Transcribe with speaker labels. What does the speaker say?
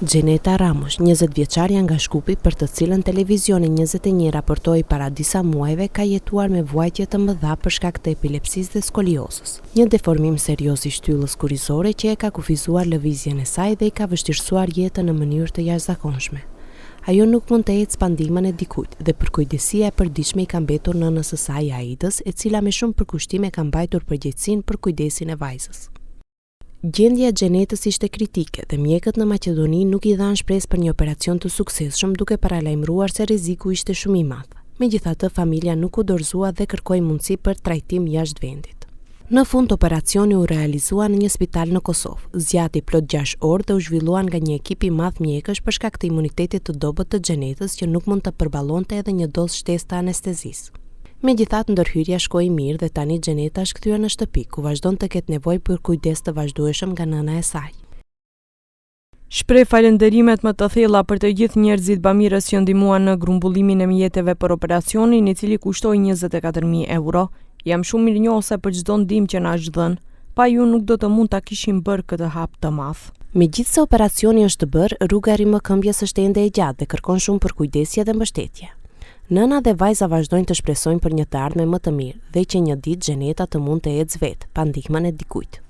Speaker 1: Gjeneta Ramos, 20 vjeçarja nga Shkupi, për të cilën televizioni 21 raportoi para disa muajve, ka jetuar me vuajtje të mëdha për shkak të epilepsisë dhe skoliozës. Një deformim serioz i shtyllës kurrizore që e ka kufizuar lëvizjen e saj dhe i ka vështirësuar jetën në mënyrë të jashtëzakonshme. Ajo nuk mund të ecë pa ndihmën e dikujt dhe përkujdesia e përditshme i ka mbetur nënës së saj Aidës, e cila me shumë përkushtim e ka mbajtur përgjegjësinë për kujdesin e vajzës. Gjendja e Gjenetës ishte kritike dhe mjekët në Maqedoni nuk i dhanë shpresë për një operacion të suksesshëm, duke paralajmëruar se rreziku ishte shumë i madh. Megjithatë, familja nuk u dorëzua dhe kërkoi mundësi për trajtim jashtë vendit. Në fund, operacioni u realizua në një spital në Kosovë. Zgjati plot 6 orë dhe u zhvillua nga një ekip i madh mjekësh për shkak të imunitetit të dobët të Gjenetës, që nuk mund të përballonte edhe një dozë shtesë të anestezisë. Megjithatë, ndërhyrja shkoi mirë dhe tani Gjeneta është kthyer në shtëpi, ku vazhdon të ketë nevojë për kujdes të vazhdueshëm nga nëna e saj.
Speaker 2: Shpreh falënderimet më të thella për të gjithë njerëzit bamirës që ndihmuan në grumbullimin e mjeteve për operacionin, i cili kushtoi 24.000 euro. Jam shumë mirënjohëse për çdo ndihmë që na është dhënë. Pa ju nuk do të mund ta kishim bërë këtë hap të madh.
Speaker 1: Megjithse operacioni është bërë, rruga e rimëkëmbjes është ende e gjatë dhe kërkon shumë përkujdesje dhe mbështetje. Nëna dhe vajza vazhdojnë të shpresojnë për një të ardhme më të mirë dhe që një ditë Gjeneta të mund të ecë vetë, pa ndihmën e dikujt.